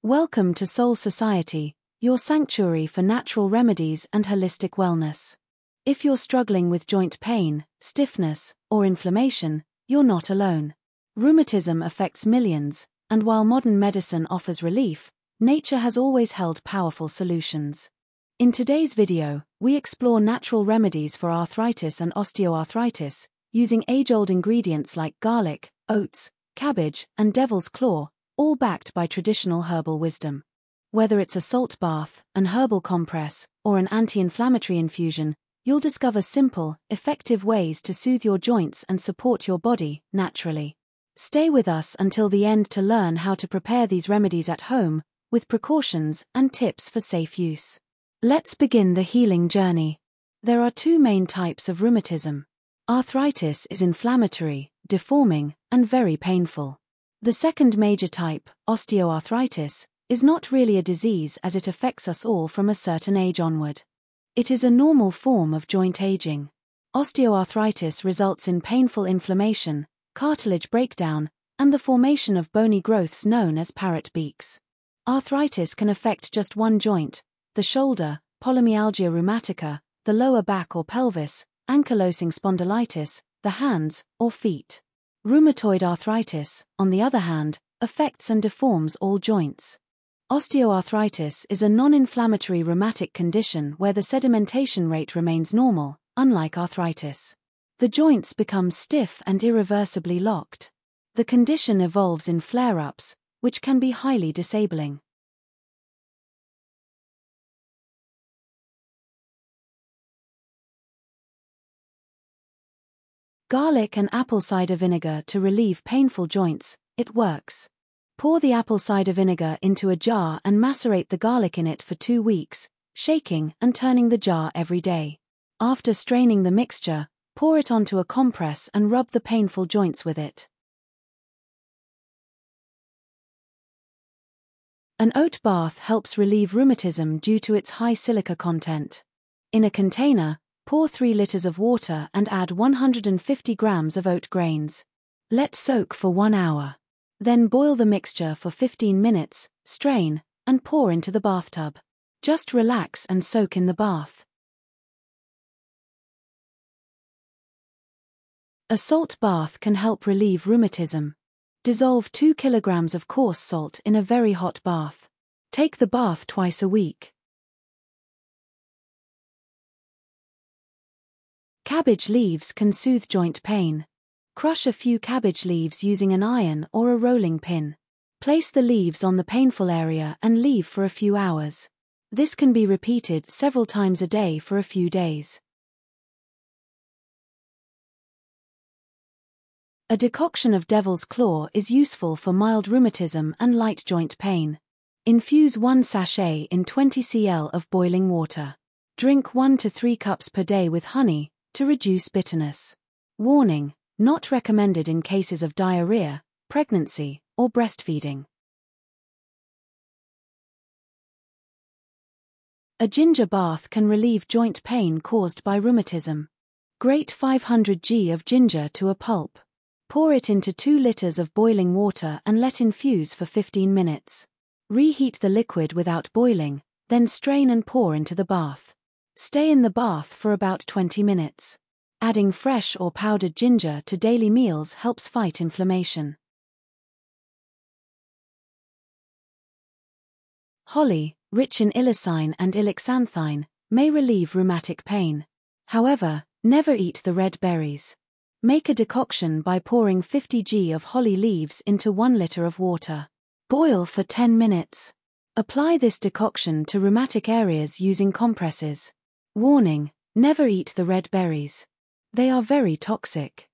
Welcome to Soul Society, your sanctuary for natural remedies and holistic wellness. If you're struggling with joint pain, stiffness, or inflammation, you're not alone. Rheumatism affects millions, and while modern medicine offers relief, nature has always held powerful solutions. In today's video, we explore natural remedies for arthritis and osteoarthritis, using age-old ingredients like garlic, oats, cabbage, and devil's claw, all backed by traditional herbal wisdom. Whether it's a salt bath, an herbal compress, or an anti-inflammatory infusion, you'll discover simple, effective ways to soothe your joints and support your body naturally. Stay with us until the end to learn how to prepare these remedies at home, with precautions and tips for safe use. Let's begin the healing journey. There are two main types of rheumatism. Arthritis is inflammatory, deforming, and very painful. The second major type, osteoarthritis, is not really a disease as it affects us all from a certain age onward. It is a normal form of joint aging. Osteoarthritis results in painful inflammation, cartilage breakdown, and the formation of bony growths known as parrot beaks. Arthritis can affect just one joint, the shoulder, polymyalgia rheumatica, the lower back or pelvis, ankylosing spondylitis, the hands, or feet. Rheumatoid arthritis, on the other hand, affects and deforms all joints. Osteoarthritis is a non-inflammatory rheumatic condition where the sedimentation rate remains normal, unlike arthritis. The joints become stiff and irreversibly locked. The condition evolves in flare-ups, which can be highly disabling. Garlic and apple cider vinegar to relieve painful joints, it works. Pour the apple cider vinegar into a jar and macerate the garlic in it for 2 weeks, shaking and turning the jar every day. After straining the mixture, pour it onto a compress and rub the painful joints with it. An oat bath helps relieve rheumatism due to its high silica content. In a container, pour 3 liters of water and add 150 grams of oat grains. Let soak for 1 hour. Then boil the mixture for 15 minutes, strain, and pour into the bathtub. Just relax and soak in the bath. A salt bath can help relieve rheumatism. Dissolve 2 kilograms of coarse salt in a very hot bath. Take the bath twice a week. Cabbage leaves can soothe joint pain. Crush a few cabbage leaves using an iron or a rolling pin. Place the leaves on the painful area and leave for a few hours. This can be repeated several times a day for a few days. A decoction of devil's claw is useful for mild rheumatism and light joint pain. Infuse 1 sachet in 20 cl of boiling water. Drink 1 to 3 cups per day with honey, to reduce bitterness. Warning: not recommended in cases of diarrhea, pregnancy, or breastfeeding. A ginger bath can relieve joint pain caused by rheumatism. Grate 500 g of ginger to a pulp. Pour it into 2 liters of boiling water and let infuse for 15 minutes. Reheat the liquid without boiling, then strain and pour into the bath. Stay in the bath for about 20 minutes. Adding fresh or powdered ginger to daily meals helps fight inflammation. Holly, rich in ilicine and ilixanthine, may relieve rheumatic pain. However, never eat the red berries. Make a decoction by pouring 50 g of holly leaves into 1 liter of water. Boil for 10 minutes. Apply this decoction to rheumatic areas using compresses. Warning: never eat the red berries. They are very toxic.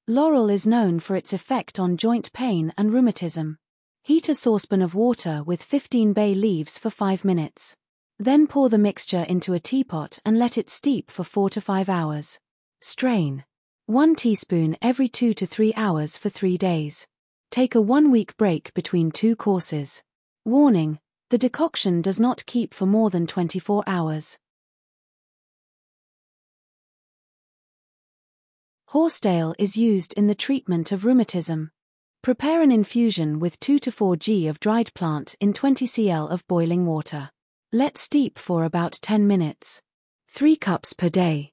Laurel is known for its effect on joint pain and rheumatism. Heat a saucepan of water with 15 bay leaves for 5 minutes. Then pour the mixture into a teapot and let it steep for 4 to 5 hours. Strain. 1 teaspoon every 2 to 3 hours for 3 days. Take a 1-week break between 2 courses. Warning: the decoction does not keep for more than 24 hours. Horsetail is used in the treatment of rheumatism. Prepare an infusion with 2 to 4 g of dried plant in 20 cl of boiling water. Let steep for about 10 minutes. 3 cups per day.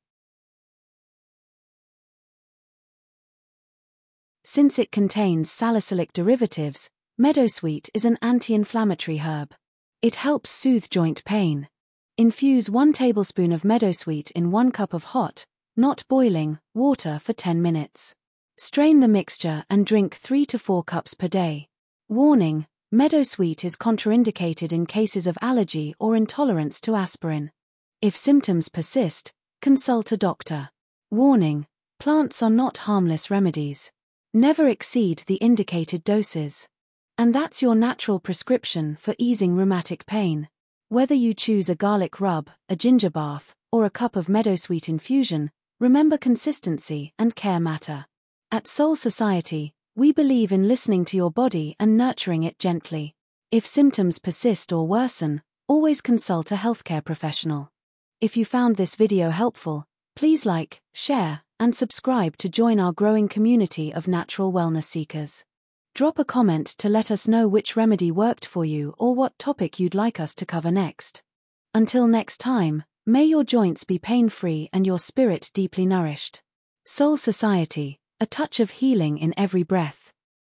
Since it contains salicylic derivatives, Meadowsweet is an anti-inflammatory herb. It helps soothe joint pain. Infuse 1 tablespoon of Meadowsweet in 1 cup of hot, not boiling, water for 10 minutes. Strain the mixture and drink 3 to 4 cups per day. Warning: Meadowsweet is contraindicated in cases of allergy or intolerance to aspirin. If symptoms persist, consult a doctor. Warning: plants are not harmless remedies. Never exceed the indicated doses. And that's your natural prescription for easing rheumatic pain. Whether you choose a garlic rub, a ginger bath, or a cup of Meadowsweet infusion, remember consistency and care matter. At Soul Society, we believe in listening to your body and nurturing it gently. If symptoms persist or worsen, always consult a healthcare professional. If you found this video helpful, please like, share, and subscribe to join our growing community of natural wellness seekers. Drop a comment to let us know which remedy worked for you or what topic you'd like us to cover next. Until next time, may your joints be pain-free and your spirit deeply nourished. Soul Society, a touch of healing in every breath.